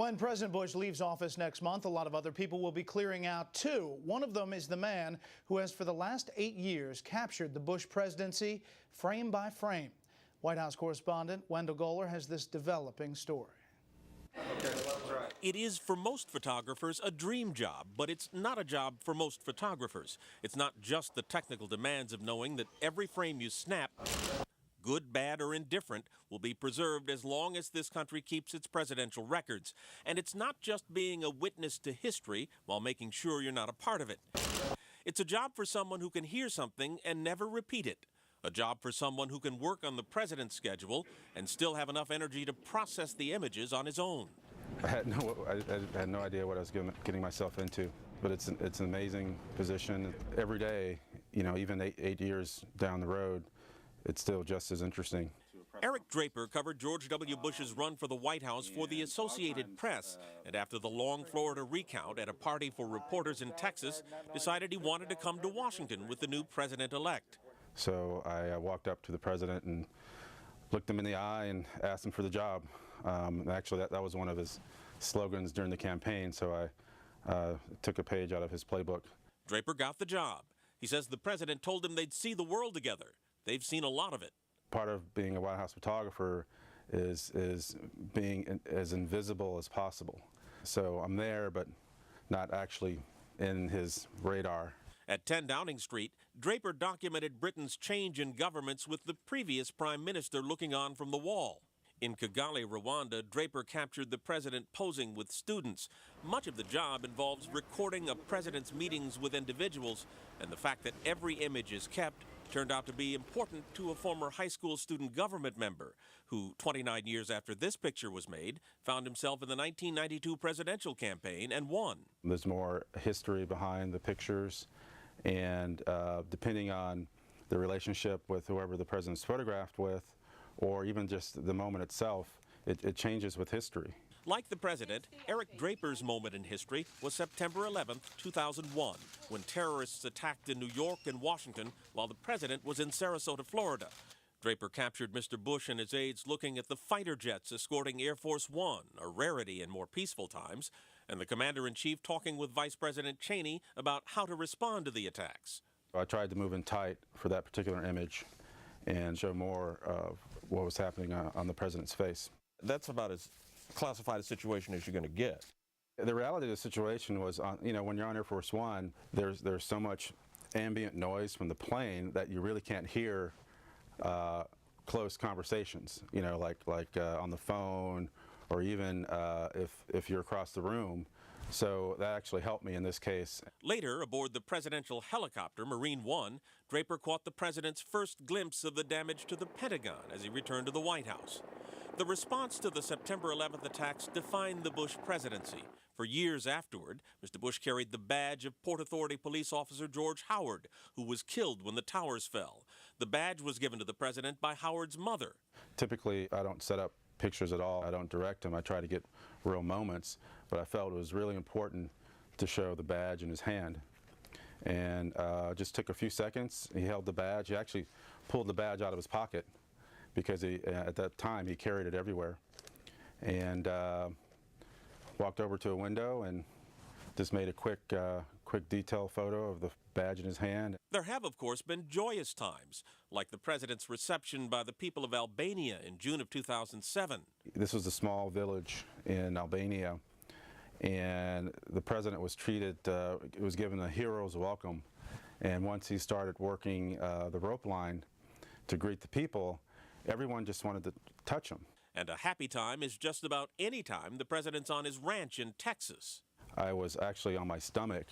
When President Bush leaves office next month, a lot of other people will be clearing out too. One of them is the man who has for the last 8 years captured the Bush presidency frame by frame. White House correspondent Wendell Goller has this developing story. It is for most photographers a dream job, but it's not a job for most photographers. It's not just the technical demands of knowing that every frame you snap, good, bad, or indifferent, will be preserved as long as this country keeps its presidential records. And it's not just being a witness to history while making sure you're not a part of it. It's a job for someone who can hear something and never repeat it. A job for someone who can work on the president's schedule and still have enough energy to process the images on his own. I had no idea what I was getting myself into, but it's an amazing position. Every day, you know, even eight years down the road, it's still just as interesting. Eric Draper covered George W. Bush's run for the White House for the Associated Press, and after the long Florida recount at a party for reporters in Texas, decided he wanted to come to Washington with the new president-elect. So I walked up to the president and looked him in the eye and asked him for the job. Actually, that was one of his slogans during the campaign, so I took a page out of his playbook. Draper got the job. He says the president told him they'd see the world together. They've seen a lot of it. Part of being a White House photographer is being as invisible as possible. So I'm there, but not actually in his radar. At 10 Downing Street, Draper documented Britain's change in governments with the previous prime minister looking on from the wall. In Kigali, Rwanda, Draper captured the president posing with students. Much of the job involves recording a president's meetings with individuals, and the fact that every image is kept turned out to be important to a former high school student government member who, 29 years after this picture was made, found himself in the 1992 presidential campaign and won. There's more history behind the pictures, and depending on the relationship with whoever the president's photographed with, or even just the moment itself, it changes with history. Like the president, Eric Draper's moment in history was September 11th, 2001, when terrorists attacked in New York and Washington while the president was in Sarasota, Florida. Draper captured Mr. Bush and his aides looking at the fighter jets escorting Air Force One, a rarity in more peaceful times, and the commander-in-chief talking with Vice President Cheney about how to respond to the attacks. I tried to move in tight for that particular image and show more of what was happening on the president's face. That's about as classified a situation as you're going to get. The reality of the situation was, you know, when you're on Air Force One, there's so much ambient noise from the plane that you really can't hear close conversations, you know, like on the phone, or even if you're across the room. So that actually helped me in this case. Later, aboard the presidential helicopter, Marine One, Draper caught the president's first glimpse of the damage to the Pentagon as he returned to the White House. The response to the September 11th attacks defined the Bush presidency. For years afterward, Mr. Bush carried the badge of Port Authority police officer George Howard, who was killed when the towers fell. The badge was given to the president by Howard's mother. Typically, I don't set up pictures at all. I don't direct them. I try to get real moments, but I felt it was really important to show the badge in his hand. And just took a few seconds. He held the badge. He actually pulled the badge out of his pocket because at that time he carried it everywhere. And walked over to a window and just made a quick detail photo of the badge in his hand. There have, of course, been joyous times, like the president's reception by the people of Albania in June of 2007. This was a small village in Albania, and the president was treated, was given a hero's welcome. And once he started working the rope line to greet the people, everyone just wanted to touch him. And a happy time is just about any time the president's on his ranch in Texas. I was actually on my stomach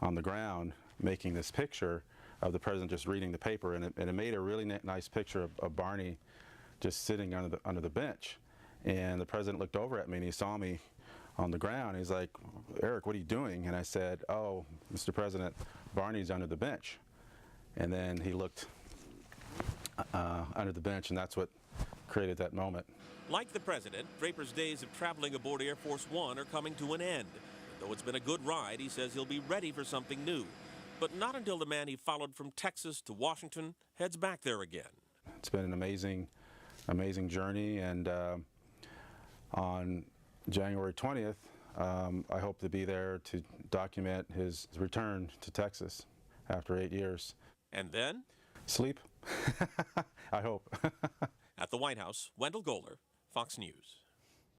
on the ground making this picture of the president just reading the paper, and it made a really nice picture of Barney just sitting under the bench. And the president looked over at me and he saw me on the ground. He's like, "Eric, what are you doing?" And I said, "Oh, Mr. President, Barney's under the bench." And then he looked under the bench, and that's what created that moment. Like the president, Draper's days of traveling aboard Air Force One are coming to an end. Though it's been a good ride, he says he'll be ready for something new. But not until the man he followed from Texas to Washington heads back there again. It's been an amazing journey, and on January 20th, I hope to be there to document his return to Texas after 8 years. And then? Sleep, I hope. At the White House, Wendell Goler, Fox News.